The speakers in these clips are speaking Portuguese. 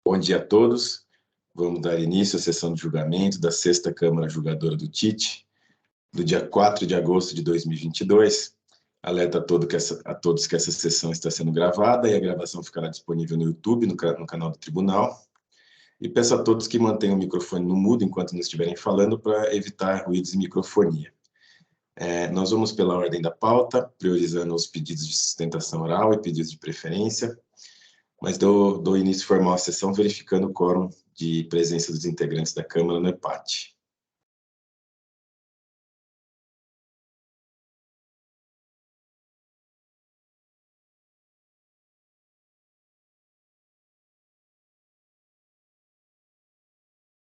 Bom dia a todos. Vamos dar início à sessão de julgamento da 6ª Câmara Julgadora do TIT, do dia 4 de agosto de 2022. Alerta a todos que essa sessão está sendo gravada e a gravação ficará disponível no YouTube, no canal do Tribunal. E peço a todos que mantenham o microfone no mudo enquanto não estiverem falando, para evitar ruídos de microfonia. Nós vamos pela ordem da pauta, priorizando os pedidos de sustentação oral e pedidos de preferência, mas dou início formal à sessão verificando o quórum de presença dos integrantes da Câmara no EPAT.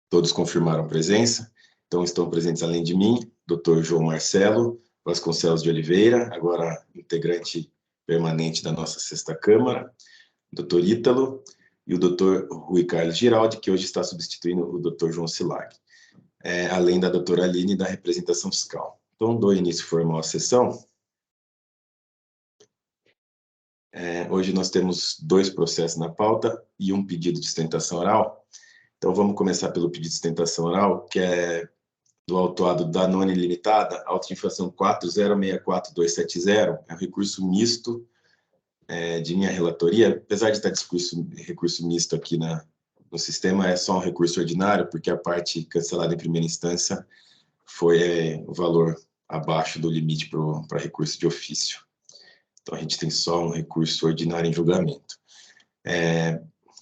Todos confirmaram presença, então estão presentes além de mim, Dr. João Marcelo Vasconcelos de Oliveira, agora integrante permanente da nossa 6ª Câmara, Dr. Ítalo e o Dr. Rui Carlos Giraldi, que hoje está substituindo o Dr. João Silag, além da doutora Aline da representação fiscal. Então, dou início formal à sessão. Hoje nós temos 2 processos na pauta e um pedido de sustentação oral. Então, vamos começar pelo pedido de sustentação oral, que é do autuado Danone Limitada, auto de infração 4064270, é um recurso misto de minha relatoria. Apesar de estar recurso misto aqui no sistema, é só um recurso ordinário, porque a parte cancelada em primeira instância foi o valor abaixo do limite para recurso de ofício. Então, a gente tem só um recurso ordinário em julgamento.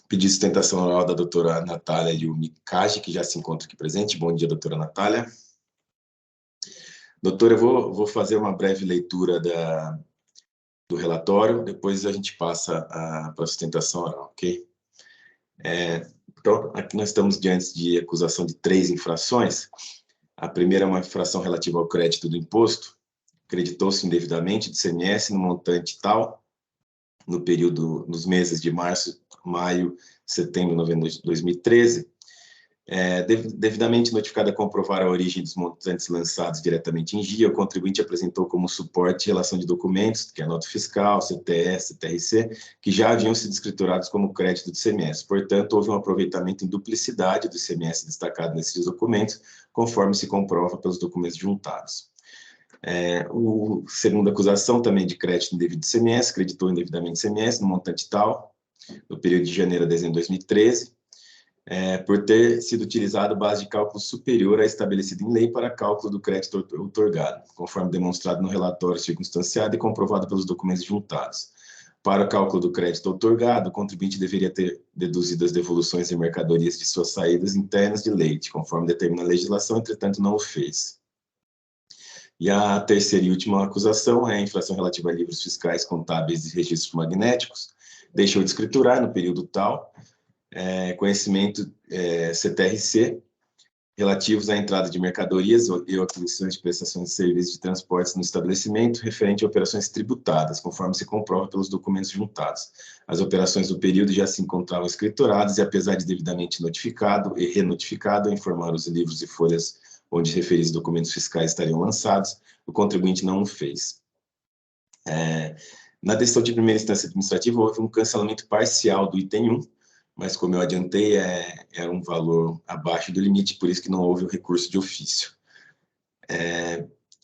Pedido de sustentação oral da doutora Natália Yumikaji, que já se encontra aqui presente. Bom dia, doutora Natália. Doutora, eu vou fazer uma breve leitura do relatório, depois a gente passa para a sustentação oral, ok? Então, aqui nós estamos diante de acusação de 3 infrações. A primeira é uma infração relativa ao crédito do imposto. Creditou-se indevidamente de ICMS no montante tal, no período, nos meses de março, maio, setembro, novembro de 2013, devidamente notificada a comprovar a origem dos montantes lançados diretamente em GIA, o contribuinte apresentou como suporte relação de documentos, que é a nota fiscal, CTS, TRC, que já haviam sido escriturados como crédito do ICMS. Portanto, houve um aproveitamento em duplicidade do ICMS destacado nesses documentos, conforme se comprova pelos documentos juntados. Segunda acusação, também de crédito indevido de ICMS, creditou indevidamente ICMS no montante tal, no período de janeiro a dezembro de 2013, por ter sido utilizado base de cálculo superior à estabelecida em lei para cálculo do crédito outorgado, conforme demonstrado no relatório circunstanciado e comprovado pelos documentos juntados. Para o cálculo do crédito outorgado, o contribuinte deveria ter deduzido as devoluções de mercadorias de suas saídas internas de leite, conforme determina a legislação, entretanto não o fez. E a terceira e última acusação é a infração relativa a livros fiscais, contábeis e registros magnéticos. Deixou de escriturar no período tal, conhecimento CTRC, relativos à entrada de mercadorias e aquisições de prestações de serviços de transportes no estabelecimento, referente a operações tributadas, conforme se comprova pelos documentos juntados. As operações do período já se encontravam escrituradas e, apesar de devidamente notificado e renotificado a informar os livros e folhas onde referidos documentos fiscais estariam lançados, o contribuinte não o fez. Na decisão de primeira instância administrativa, houve um cancelamento parcial do item 1, mas, como eu adiantei, era um valor abaixo do limite, por isso que não houve o recurso de ofício.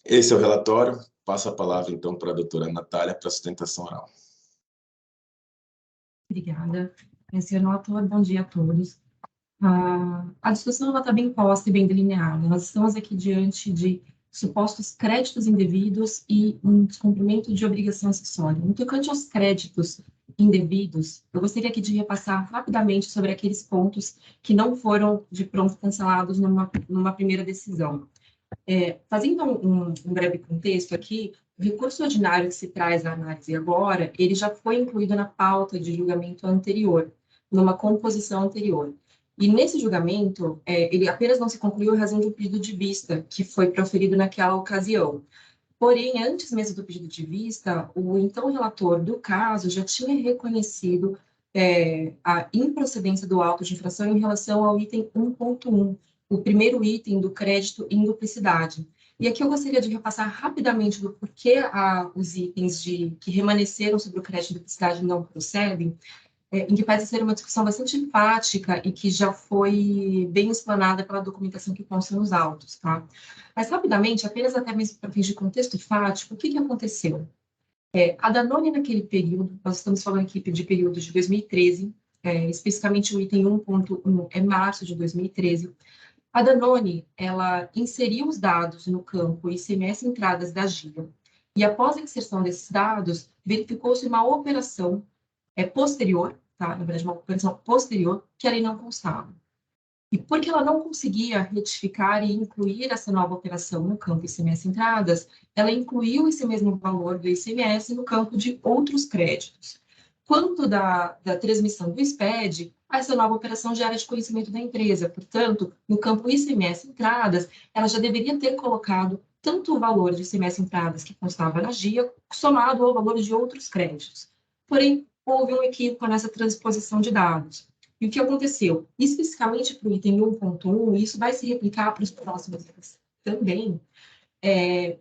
Esse é o relatório. Passo a palavra, então, para a doutora Natália, para a sustentação oral. Obrigada. Senhor relator, bom dia a todos. A discussão está bem posta e bem delineada. Nós estamos aqui diante de supostos créditos indevidos e um descumprimento de obrigação acessória. No tocante aos créditos indevidos, eu gostaria aqui de repassar rapidamente sobre aqueles pontos que não foram de pronto cancelados numa primeira decisão. Fazendo um breve contexto aqui, o recurso ordinário que se traz à análise agora, ele já foi incluído na pauta de julgamento anterior, numa composição anterior. E nesse julgamento, ele apenas não se concluiu em razão de um pedido de vista que foi proferido naquela ocasião. Porém, antes mesmo do pedido de vista, o então relator do caso já tinha reconhecido a improcedência do auto de infração em relação ao item 1.1, o primeiro item do crédito em duplicidade. E aqui eu gostaria de repassar rapidamente do porquê os itens que remanesceram sobre o crédito em duplicidade não procedem. em que parece ser uma discussão bastante enfática e que já foi bem explanada pela documentação que consta nos autos, tá? Mas, rapidamente, apenas até mesmo para fins de contexto fático, o que aconteceu? A Danone, naquele período, nós estamos falando aqui de período de 2013, especificamente o item 1.1 é março de 2013, a Danone, ela inseriu os dados no campo ICMS entradas da GIA, e após a inserção desses dados, verificou-se uma operação posterior, tá? Na verdade, uma operação posterior, que ali não constava. E porque ela não conseguia retificar e incluir essa nova operação no campo ICMS entradas, ela incluiu esse mesmo valor do ICMS no campo de outros créditos. Quanto da transmissão do SPED, essa nova operação já era de conhecimento da empresa, portanto, no campo ICMS entradas, ela já deveria ter colocado tanto o valor de ICMS entradas que constava na GIA, somado ao valor de outros créditos. Porém, houve um equívoco nessa transposição de dados. E o que aconteceu? Especificamente para o item 1.1, isso vai se replicar para os próximos itens também.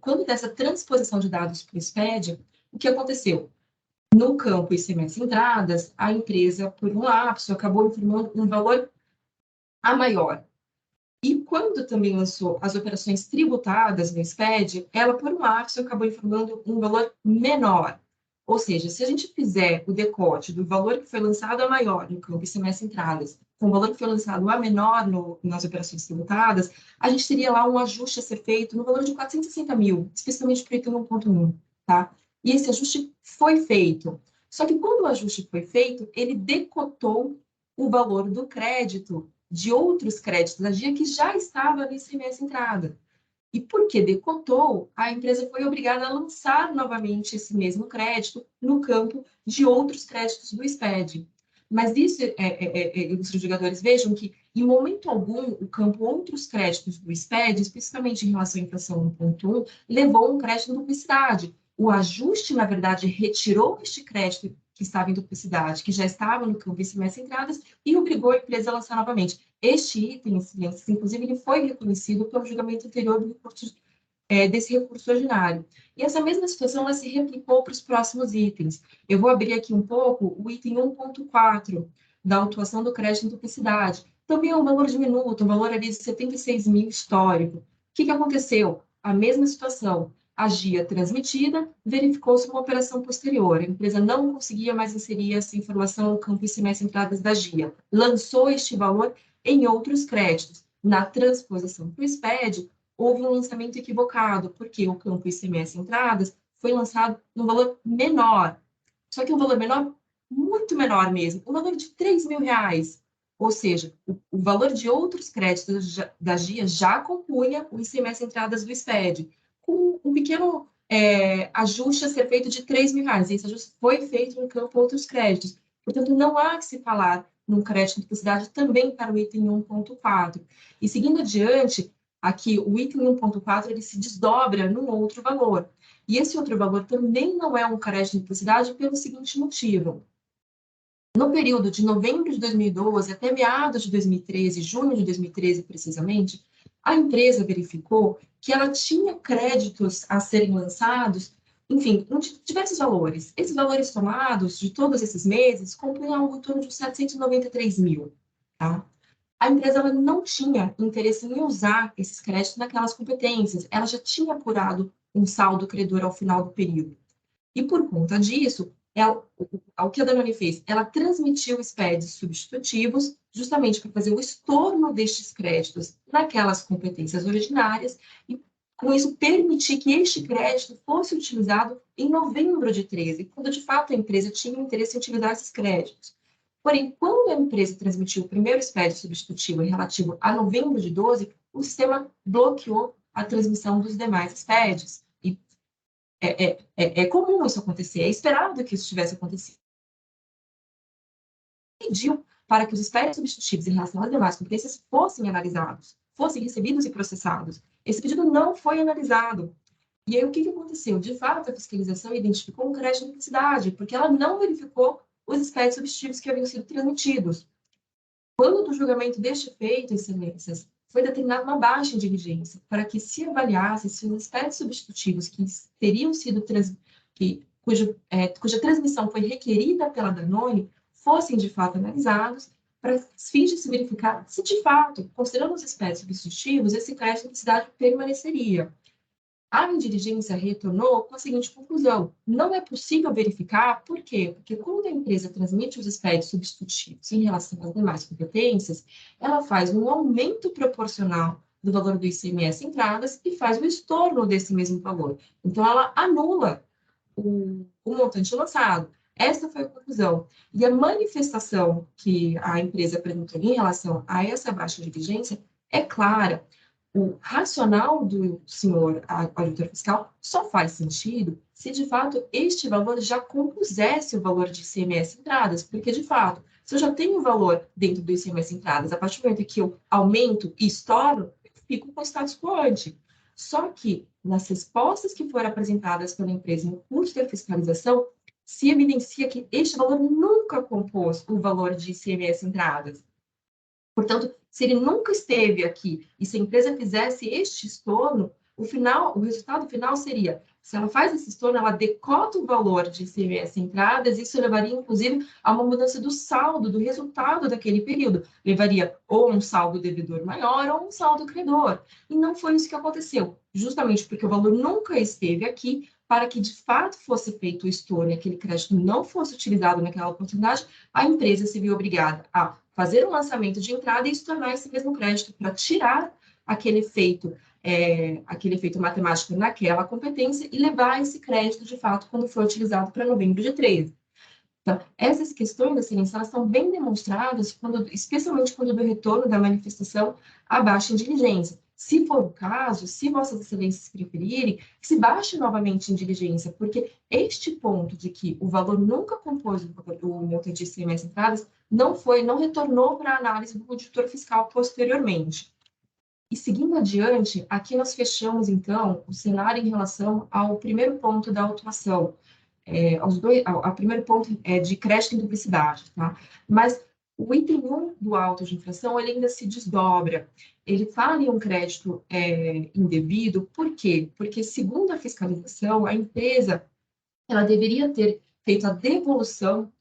Quando dessa transposição de dados para o SPED, o que aconteceu? No campo ICMS entradas, a empresa, por um lapso, acabou informando um valor a maior. E quando também lançou as operações tributadas no SPED, ela, por um lapso, acabou informando um valor menor. Ou seja, se a gente fizer o decote do valor que foi lançado a maior no campo ICMS entradas, com o valor que foi lançado a menor nas operações tributadas, a gente teria lá um ajuste a ser feito no valor de 460 mil, especificamente para o item 1.1, tá? E esse ajuste foi feito. Só que quando o ajuste foi feito, ele decotou o valor do crédito de outros créditos da GIA que já estava no ICMS entrada. E porque decotou, a empresa foi obrigada a lançar novamente esse mesmo crédito no campo de outros créditos do SPED. Mas isso, os jogadores vejam que, em momento algum, o campo outros créditos do SPED, especificamente em relação à inflação 1.1, levou um crédito em duplicidade. O ajuste, na verdade, retirou este crédito que estava em duplicidade, que já estava no campo ICMS entradas, e obrigou a empresa a lançar novamente. Este item, inclusive, ele foi reconhecido pelo julgamento anterior do recurso, desse recurso ordinário. E essa mesma situação ela se replicou para os próximos itens. Eu vou abrir aqui um pouco o item 1.4, da autuação do crédito em duplicidade. Também é um valor diminuto, um valor ali de 76 mil histórico. O que aconteceu? A mesma situação. A GIA transmitida, verificou-se uma operação posterior. A empresa não conseguia mais inserir essa informação no campo ICMS entradas da GIA. Lançou este valor em outros créditos. Na transposição para o SPED, houve um lançamento equivocado, porque o campo ICMS entradas foi lançado num valor menor. Só que um valor menor, muito menor mesmo, um valor de 3 mil reais. Ou seja, o valor de outros créditos da GIA já compunha o ICMS entradas do SPED, com um pequeno ajuste a ser feito de 3 mil reais. Esse ajuste foi feito no campo outros créditos. Portanto, não há que se falar num crédito de duplicidade também para o item 1.4. E seguindo adiante, aqui o item 1.4 ele se desdobra num outro valor. E esse outro valor também não é um crédito de duplicidade pelo seguinte motivo. No período de novembro de 2012 até meados de 2013, junho de 2013 precisamente, a empresa verificou que ela tinha créditos a serem lançados, enfim, em diversos valores. Esses valores somados de todos esses meses compunham algo em torno de 793 mil. Tá? A empresa ela não tinha interesse em usar esses créditos naquelas competências, ela já tinha apurado um saldo credor ao final do período. E por conta disso, o que a Danone fez? Ela transmitiu SPEDs substitutivos, justamente para fazer o estorno destes créditos naquelas competências ordinárias, e com isso permitir que este crédito fosse utilizado em novembro de 13, quando de fato a empresa tinha interesse em utilizar esses créditos. Porém, quando a empresa transmitiu o primeiro SPED substitutivo relativo a novembro de 12, o sistema bloqueou a transmissão dos demais SPEDs. E é comum isso acontecer, é esperado que isso tivesse acontecido. Pediu para que os SPEDs substitutivos em relação às demais competências fossem analisados, fossem recebidos e processados. Esse pedido não foi analisado. E aí, o que aconteceu? De fato, a fiscalização identificou um crédito de duplicidade, porque ela não verificou os SPEDs substitutivos que haviam sido transmitidos. Quando do julgamento deste feito, excelências, foi determinada uma baixa em diligência para que se avaliasse se os SPEDs substitutivos que teriam sido cuja transmissão foi requerida pela Danone fossem de fato analisados para fins de se verificar se de fato, considerando os aspectos substitutivos, esse crédito de cidade permaneceria. A diligência retornou com a seguinte conclusão: não é possível verificar, por quê? Porque quando a empresa transmite os aspectos substitutivos em relação às demais competências, ela faz um aumento proporcional do valor do ICMS entradas e faz o estorno desse mesmo valor. Então, ela anula o montante lançado. Essa foi a conclusão. E a manifestação que a empresa apresentou em relação a essa baixa diligência é clara. O racional do senhor auditor fiscal só faz sentido se, de fato, este valor já compusesse o valor de ICMS entradas, porque, de fato, se eu já tenho o valor dentro do ICMS entradas, a partir do momento que eu aumento e estouro, eu fico com o status quo ante. Só que, nas respostas que foram apresentadas pela empresa no curso de fiscalização, se evidencia que este valor nunca compôs o valor de ICMS entradas. Portanto, se ele nunca esteve aqui e se a empresa fizesse este estorno, o resultado final seria, se ela faz esse estorno, ela decota o valor de ICMS entradas, isso levaria, inclusive, a uma mudança do saldo, do resultado daquele período. Levaria ou um saldo devedor maior ou um saldo credor. E não foi isso que aconteceu, justamente porque o valor nunca esteve aqui, para que de fato fosse feito o estorno e aquele crédito não fosse utilizado naquela oportunidade, a empresa se viu obrigada a fazer um lançamento de entrada e se tornar esse mesmo crédito para tirar aquele efeito matemático naquela competência e levar esse crédito, de fato, quando for utilizado para novembro de 13. Então, essas questões, assim, elas estão bem demonstradas, especialmente quando do retorno da manifestação à baixa em diligência. Se for o caso, se Vossas Excelências preferirem, que se baixe novamente em diligência, porque este ponto de que o valor nunca compôs o montante de ICMS entradas não retornou para a análise do auditor fiscal posteriormente. E seguindo adiante, aqui nós fechamos, então, o cenário em relação ao primeiro ponto da autuação, ao primeiro ponto de crédito em duplicidade, tá? Mas o item 1 do auto de infração, ele ainda se desdobra. Ele fala em um crédito indevido, por quê? Porque, segundo a fiscalização, a empresa ela deveria ter feito a devolução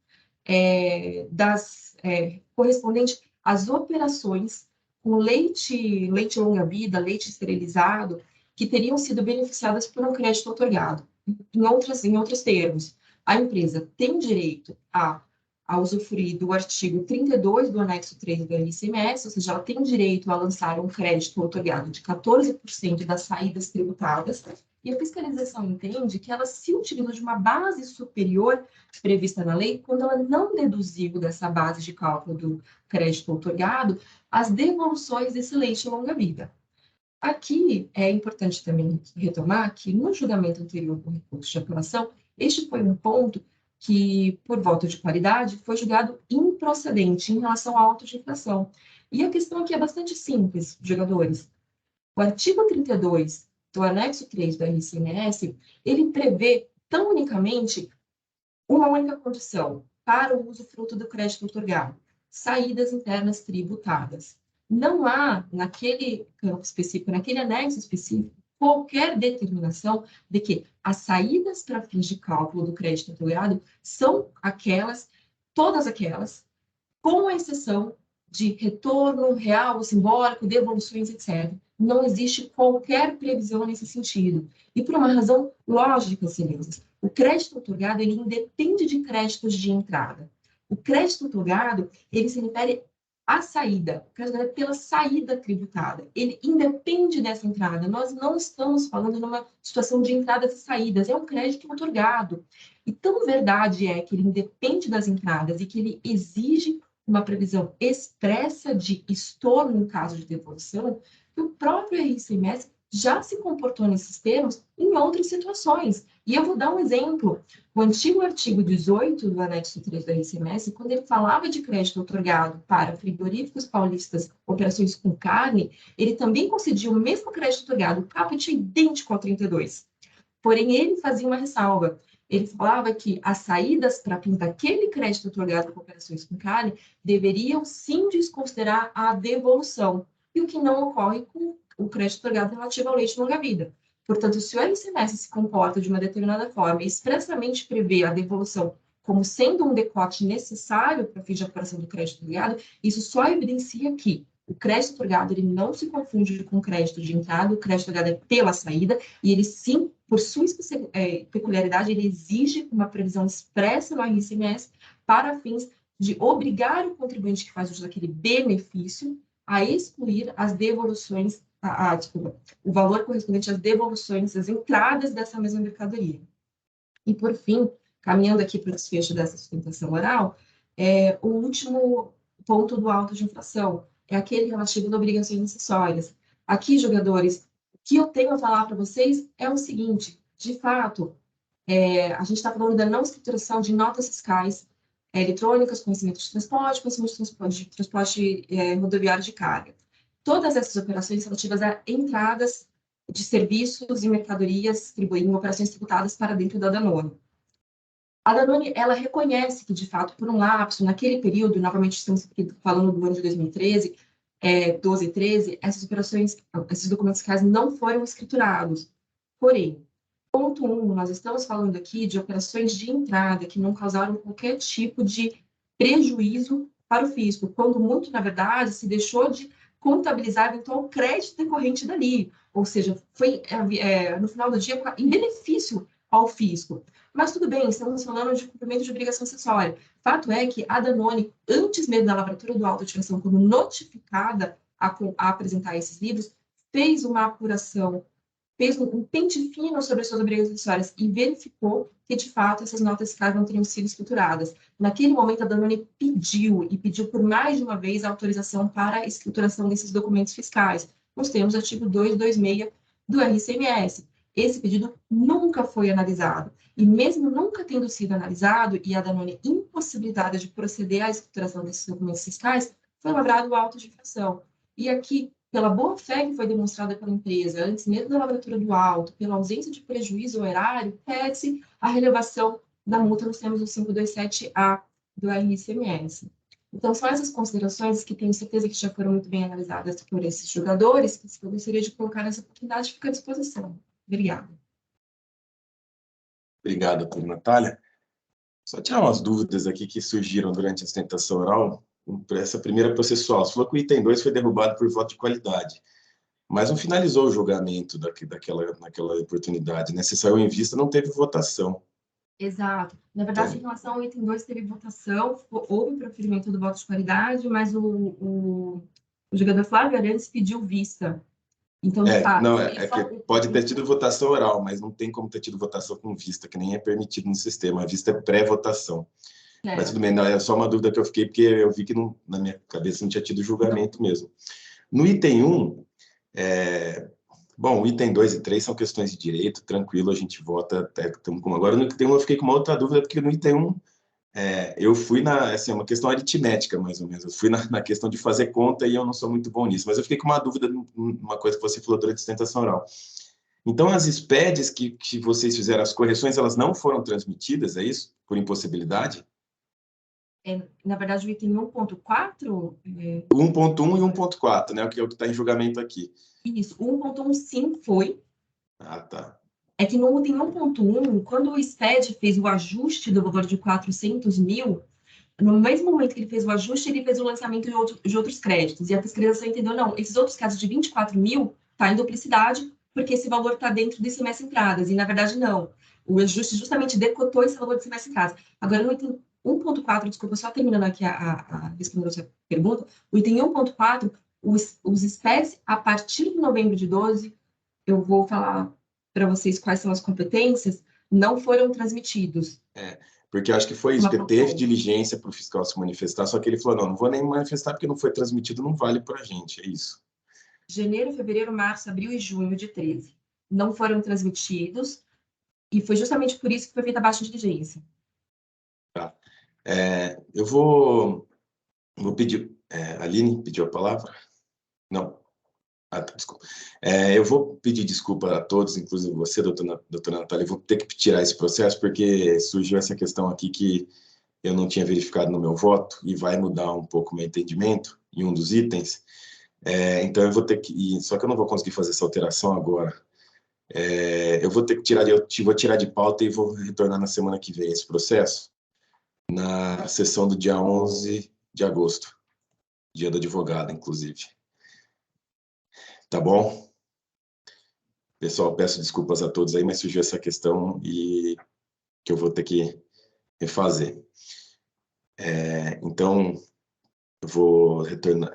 correspondente às operações com leite longa-vida, leite esterilizado, que teriam sido beneficiadas por um crédito otorgado. Em outros termos, a empresa tem direito a usufruir do artigo 32 do anexo 3 do ICMS, ou seja, ela tem direito a lançar um crédito otorgado de 14% das saídas tributadas, e a fiscalização entende que ela se utilizou de uma base superior prevista na lei quando ela não deduziu dessa base de cálculo do crédito otorgado as devoluções desse leite longa-vida. Aqui é importante também retomar que no julgamento anterior do recurso de apelação, este foi um ponto que, por voto de qualidade, foi julgado improcedente em relação ao auto de infração. E a questão aqui é bastante simples, jogadores. O artigo 32 do anexo 3 do ICMS, ele prevê tão unicamente uma única condição para o usufruto do crédito otorgado: saídas internas tributadas. Não há, naquele campo específico, naquele anexo específico, qualquer determinação de que as saídas para fins de cálculo do crédito otorgado são todas aquelas, com exceção de retorno real ou simbólico, devoluções, etc. Não existe qualquer previsão nesse sentido. E por uma razão lógica, excelências, o crédito otorgado, ele independe de créditos de entrada. O crédito otorgado, ele se refere à saída, o crédito é pela saída tributada. Ele independe dessa entrada. Nós não estamos falando numa situação de entradas e saídas, é um crédito otorgado. E tão verdade é que ele independe das entradas e que ele exige uma previsão expressa de estorno em caso de devolução, que o próprio ICMS já se comportou nesses termos em outras situações. E eu vou dar um exemplo. O antigo artigo 18 do anexo 3 do ICMS, quando ele falava de crédito otorgado para frigoríficos paulistas, operações com carne, ele também concedia o mesmo crédito otorgado, o caput idêntico ao 32. Porém, ele fazia uma ressalva. Ele falava que as saídas para fins daquele crédito otorgado com operações com carne deveriam sim desconsiderar a devolução, e o que não ocorre com o crédito otorgado relativo ao leite longa-vida. Portanto, se o ICMS se comporta de uma determinada forma e expressamente prevê a devolução como sendo um decote necessário para fins de apuração do crédito otorgado, isso só evidencia que o crédito otorgado ele não se confunde com o crédito de entrada, o crédito otorgado é pela saída, e ele sim, por sua peculiaridade, ele exige uma previsão expressa no ICMS para fins de obrigar o contribuinte que faz uso daquele benefício a excluir as devoluções, desculpa, o valor correspondente às devoluções, às entradas dessa mesma mercadoria. E, por fim, caminhando aqui para o desfecho dessa sustentação oral, o último ponto do auto de infração é aquele relativo a obrigações acessórias. Aqui, jogadores, o que eu tenho a falar para vocês é o seguinte: de fato, a gente está falando da não escrituração de notas fiscais eletrônicas, conhecimento de transporte, rodoviário de carga. Todas essas operações relativas a entradas de serviços e mercadorias em operações tributadas para dentro da Danone. A Danone, ela reconhece que, de fato, por um lapso, naquele período, novamente estamos falando do ano de 2013, 12 e 13, essas operações, esses documentos fiscais não foram escriturados. Porém, ponto 1, nós estamos falando aqui de operações de entrada que não causaram qualquer tipo de prejuízo para o fisco, quando muito, na verdade, se deixou de contabilizar eventual crédito decorrente dali, ou seja, foi, no final do dia, em benefício ao fisco. Mas tudo bem, estamos falando de cumprimento de obrigação acessória. Fato é que a Danone, antes mesmo da lavratura do auto de infração, quando notificada a apresentar esses livros, fez uma apuração, fez um pente fino sobre as suas obrigações acessórias e verificou que, de fato, essas notas fiscais não teriam sido escrituradas. Naquele momento, a Danone pediu por mais de uma vez, a autorização para a escrituração desses documentos fiscais. Nós temos o artigo 226 do RCMS. Esse pedido nunca foi analisado. E mesmo nunca tendo sido analisado e a Danone impossibilitada de proceder à escrituração desses documentos fiscais, foi lavrado o auto de infração. E aqui, pela boa-fé que foi demonstrada pela empresa, antes mesmo da lavratura do auto, pela ausência de prejuízo ao erário, pede-se a relevação da multa nos termos do 527A do RCMS. Então, são essas considerações que tenho certeza que já foram muito bem analisadas por esses jogadores, que eu gostaria de colocar nessa oportunidade, fica à disposição. Obrigada. Obrigado, doutora Natália. Só tirar umas dúvidas aqui que surgiram durante a sustentação oral. Essa primeira processual, você falou que o item 2 foi derrubado por voto de qualidade, mas não finalizou o julgamento naquela oportunidade, né? Se saiu em vista, não teve votação. Exato. Na verdade, em relação ao item 2, teve votação, houve proferimento do voto de qualidade, mas o jogador Flávio Arantes pediu vista. Então, de fato... Não, que pode ter tido votação oral, mas não tem como ter tido votação com vista, que nem é permitido no sistema. A vista é pré-votação. Mas tudo bem, não, é só uma dúvida que eu fiquei, porque eu vi que na minha cabeça não tinha tido julgamento mesmo. No item 1, bom, o item 2 e 3 são questões de direito, tranquilo, a gente vota, estamos como agora. No item 1 eu fiquei com uma outra dúvida, porque no item 1 eu fui assim, uma questão aritmética, mais ou menos. Eu fui na questão de fazer conta e eu não sou muito bom nisso, mas eu fiquei com uma dúvida, uma coisa que você falou durante a sustentação oral. Então, as SPEDs que vocês fizeram, as correções, elas não foram transmitidas, é isso? Por impossibilidade? Na verdade, o item 1.4... 1.1 e 1.4, né? Que é o que está em julgamento aqui. Isso, 1.1 sim foi. Ah, tá. É que no item 1.1, quando o SPED fez o ajuste do valor de 400 mil, no mesmo momento que ele fez o ajuste, ele fez o lançamento de outros créditos. E a fiscalização entendeu, não, esses outros casos de 24 mil está em duplicidade, porque esse valor está dentro do ICMS entradas. E, na verdade, não. O ajuste justamente decotou esse valor de ICMS entradas. Agora, no item 1.4, desculpa, só terminando aqui a responder a sua pergunta, o item 1.4, os SPEDs, a partir de novembro de 12, eu vou falar para vocês quais são as competências, não foram transmitidos. Porque eu acho que foi isso, porque teve diligência para o fiscal se manifestar, só que ele falou, não vou nem manifestar porque não foi transmitido, não vale para a gente, é isso. Janeiro, fevereiro, março, abril e junho de 13 não foram transmitidos, e foi justamente por isso que foi feita a baixa diligência. Tá. Eu vou pedir... a Aline pediu a palavra? Não. Desculpa. Eu vou pedir desculpa a todos, inclusive você, doutora Natália, eu vou ter que tirar esse processo, porque surgiu essa questão aqui que eu não tinha verificado no meu voto, e vai mudar um pouco o meu entendimento em um dos itens. Então, eu vou ter que... Só que eu não vou conseguir fazer essa alteração agora. Eu vou ter que tirar, vou tirar de pauta e vou retornar na semana que vem esse processo. na sessão do dia 11 de agosto, dia do advogado, inclusive. Tá bom? Pessoal, peço desculpas a todos aí, mas surgiu essa questão e que eu vou ter que refazer. Então, eu vou retornar,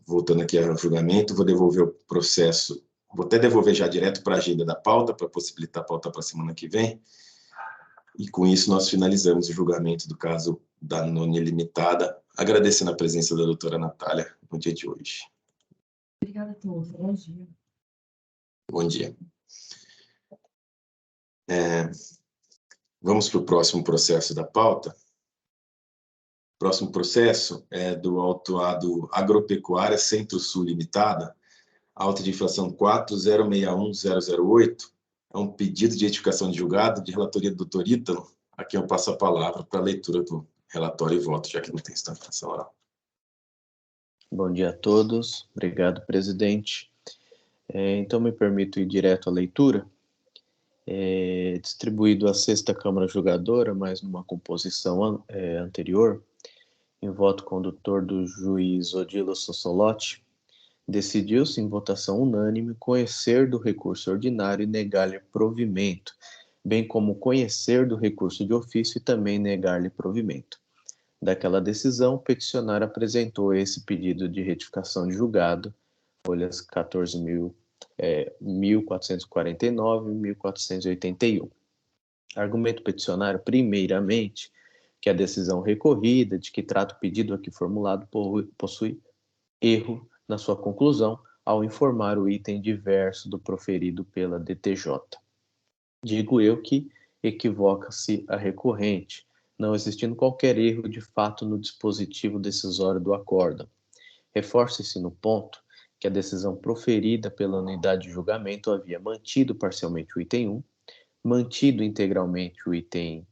voltando aqui ao julgamento, vou devolver o processo, vou até devolver já direto para a agenda da pauta, para possibilitar a pauta para a semana que vem, e com isso nós finalizamos o julgamento do caso da Noni Limitada, agradecendo a presença da doutora Natália no dia de hoje. Obrigada a todos. Bom dia. Bom dia. Vamos para o próximo processo da pauta. O próximo processo é do autuado Agropecuária Centro-Sul Limitada, auto de infração 4061008, é um pedido de retificação de julgado de relatoria do doutor Ítalo, a quem eu passo a palavra para a leitura do relatório e voto, já que não tem instalação oral. Bom dia a todos, obrigado, presidente. Então, me permito ir direto à leitura. Distribuído à 6ª Câmara Julgadora, mas numa composição anterior, em voto condutor do juiz Odilo Sossolotti, decidiu-se em votação unânime conhecer do recurso ordinário e negar-lhe provimento, bem como conhecer do recurso de ofício e também negar-lhe provimento. Daquela decisão, o peticionário apresentou esse pedido de retificação de julgado, folhas 14.449 e 1.481. Argumento peticionário, primeiramente, que a decisão recorrida, de que trata o pedido aqui formulado, possui erro na sua conclusão, ao informar o item diverso do proferido pela DTJ. Digo eu que equivoca-se a recorrente, não existindo qualquer erro de fato no dispositivo decisório do acórdão. Reforça-se no ponto que a decisão proferida pela unidade de julgamento havia mantido parcialmente o item 1, mantido integralmente o item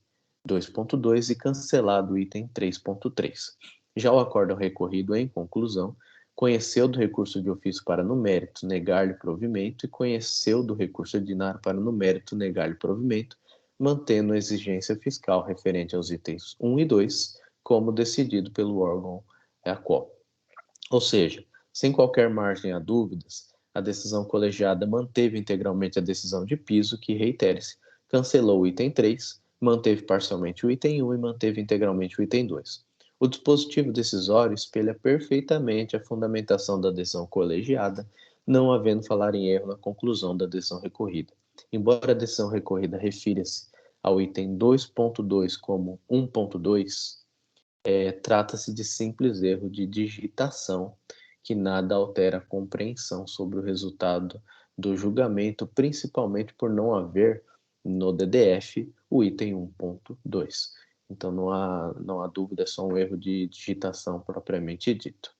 2.2 e cancelado o item 3.3. Já o acórdão recorrido, em conclusão, conheceu do recurso de ofício para no mérito negar-lhe provimento e conheceu do recurso ordinário para no mérito negar-lhe provimento, mantendo a exigência fiscal referente aos itens 1 e 2, como decidido pelo órgão ACO. Ou seja, sem qualquer margem a dúvidas, a decisão colegiada manteve integralmente a decisão de piso, que, reitere-se, cancelou o item 3, manteve parcialmente o item 1 e manteve integralmente o item 2. O dispositivo decisório espelha perfeitamente a fundamentação da decisão colegiada, não havendo falar em erro na conclusão da decisão recorrida. Embora a decisão recorrida refira-se ao item 2.2 como 1.2, trata-se de simples erro de digitação que nada altera a compreensão sobre o resultado do julgamento, principalmente por não haver no DDF o item 1.2. Então não há dúvida, é só um erro de digitação propriamente dito.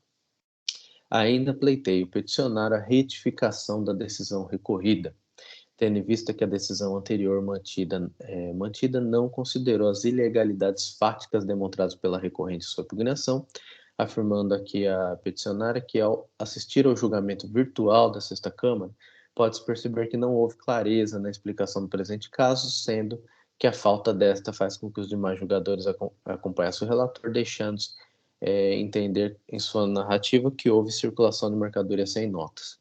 Ainda pleiteio peticionar a retificação da decisão recorrida, tendo em vista que a decisão anterior mantida não considerou as ilegalidades fáticas demonstradas pela recorrente em sua impugnação, afirmando aqui a peticionária que, ao assistir ao julgamento virtual da 6ª Câmara, pode-se perceber que não houve clareza na explicação do presente caso, sendo que a falta desta faz com que os demais julgadores acompanhassem o relator, deixando-se entender em sua narrativa que houve circulação de mercadoria sem notas.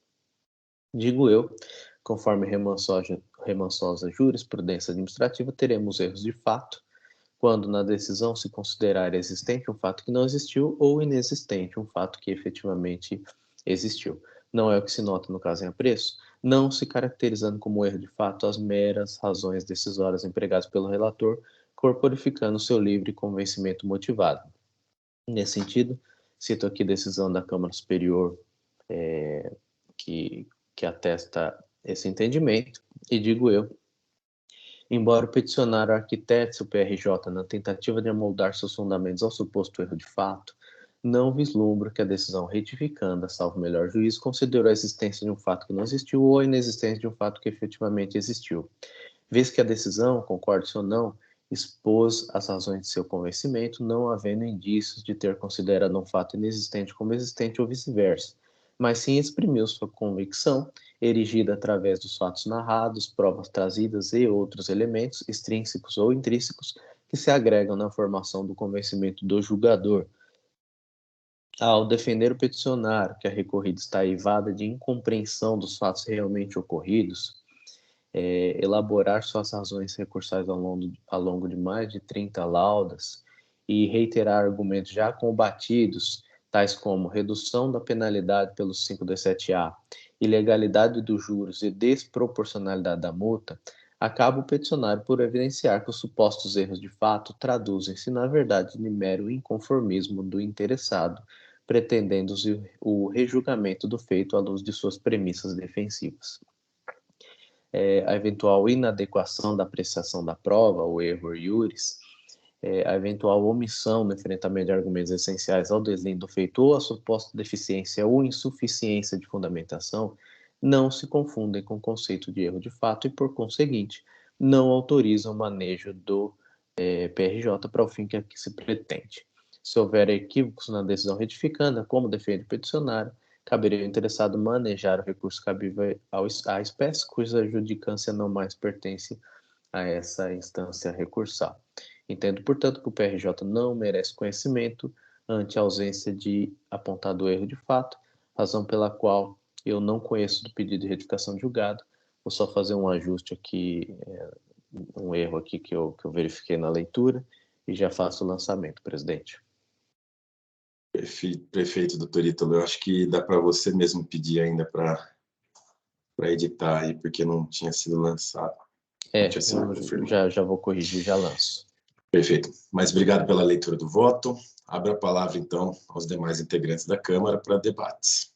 Digo eu, conforme remansosa jurisprudência administrativa, teremos erros de fato, quando na decisão se considerar existente um fato que não existiu ou inexistente um fato que efetivamente existiu. Não é o que se nota no caso em apreço, não se caracterizando como erro de fato as meras razões decisórias empregadas pelo relator, corporificando seu livre convencimento motivado. Nesse sentido, cito aqui decisão da Câmara Superior que atesta esse entendimento, e digo eu, embora o peticionário arquitete o PRJ na tentativa de amoldar seus fundamentos ao suposto erro de fato, não vislumbro que a decisão retificanda, salvo melhor juízo, considerou a existência de um fato que não existiu ou a inexistência de um fato que efetivamente existiu. Vez que a decisão, concorde-se ou não, expôs as razões de seu convencimento, não havendo indícios de ter considerado um fato inexistente como existente ou vice-versa, mas sim exprimiu sua convicção, erigida através dos fatos narrados, provas trazidas e outros elementos, extrínsecos ou intrínsecos, que se agregam na formação do convencimento do julgador. Ao defender o peticionário que a recorrida está aivada de incompreensão dos fatos realmente ocorridos, elaborar suas razões recursais ao longo de mais de 30 laudas e reiterar argumentos já combatidos, tais como redução da penalidade pelo 527-A, ilegalidade dos juros e desproporcionalidade da multa, acaba o peticionário por evidenciar que os supostos erros de fato traduzem-se, na verdade, de mero inconformismo do interessado, pretendendo o rejulgamento do feito à luz de suas premissas defensivas. A eventual inadequação da apreciação da prova, o erro iuris, a eventual omissão no enfrentamento de argumentos essenciais ao desdém do feito ou a suposta deficiência ou insuficiência de fundamentação não se confundem com o conceito de erro de fato e, por conseguinte, não autorizam o manejo do PRJ para o fim que aqui se pretende. Se houver equívocos na decisão retificanda, como defende o peticionário, caberia ao interessado manejar o recurso cabível à espécie, cuja judicância não mais pertence a essa instância recursal. Entendo, portanto, que o PRJ não merece conhecimento ante a ausência de apontado erro de fato, razão pela qual eu não conheço do pedido de retificação de julgado. Vou só fazer um ajuste aqui, um erro aqui que eu verifiquei na leitura e já faço o lançamento, presidente. Prefeito, doutor Ítalo, eu acho que dá para você mesmo pedir ainda para editar aí, porque não tinha sido lançado. Já vou corrigir, já lanço. Perfeito. Mas obrigado pela leitura do voto. Abro a palavra, então, aos demais integrantes da Câmara para debates.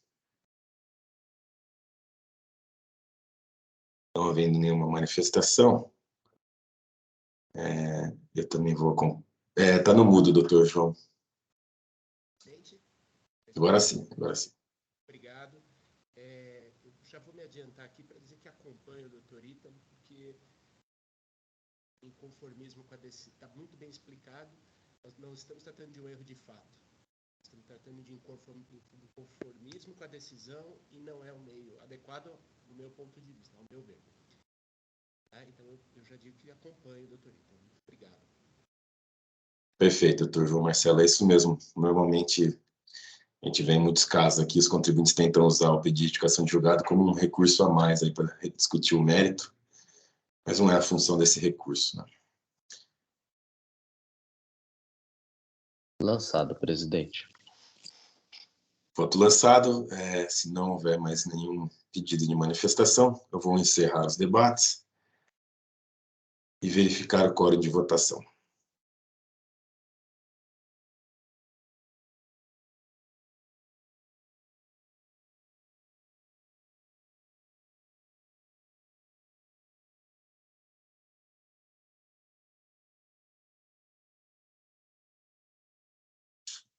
Não havendo nenhuma manifestação, eu também vou... Está no mudo, doutor João. Agora sim, agora sim. Obrigado. Eu já vou me adiantar aqui para dizer que acompanho o doutor Ítalo, porque o inconformismo com a decisão está muito bem explicado. Nós não estamos tratando de um erro de fato. Estamos tratando de inconformismo com a decisão e não é o meio adequado do meu ponto de vista, ao meu ver. Então, eu já digo que acompanho o doutor Ítalo. Muito obrigado. Perfeito, doutor João Marcelo, é isso mesmo. Normalmente, a gente vê em muitos casos aqui, os contribuintes tentam usar o pedido de retificação de julgado como um recurso a mais aí para discutir o mérito, mas não é a função desse recurso, né? Lançado, presidente. Voto lançado. Se não houver mais nenhum pedido de manifestação, eu vou encerrar os debates e verificar o quórum de votação.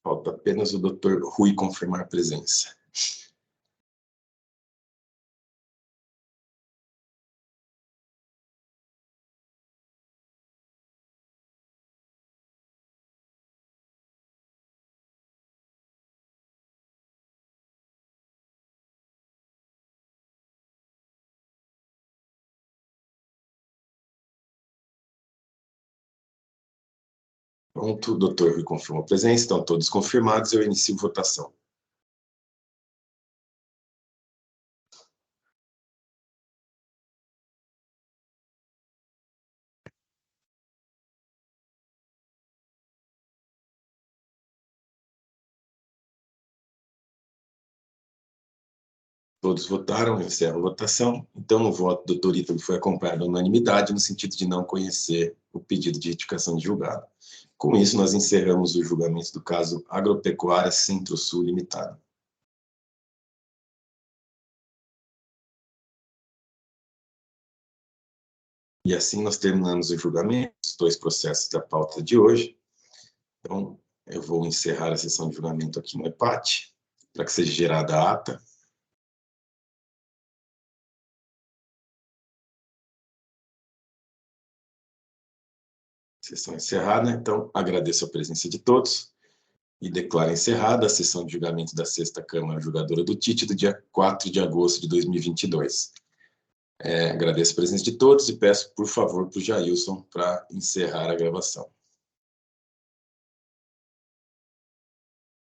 Falta apenas o doutor Rui confirmar presença. Pronto, o doutor Rui confirmou a presença, estão todos confirmados, eu inicio votação. Todos votaram, eu encerro a votação. Então, o voto do doutor Ítalo foi acompanhado à unanimidade, no sentido de não conhecer o pedido de retificação de julgado. Com isso, nós encerramos o julgamento do caso Agropecuária Centro-Sul Limitada. E assim nós terminamos o julgamento dos dois processos da pauta de hoje. Então, eu vou encerrar a sessão de julgamento aqui no EPAT, para que seja gerada a ata. Sessão encerrada, então agradeço a presença de todos e declaro encerrada a sessão de julgamento da 6ª Câmara Julgadora do TIT do dia 4 de agosto de 2022. Agradeço a presença de todos e peço, por favor, para o Jailson para encerrar a gravação.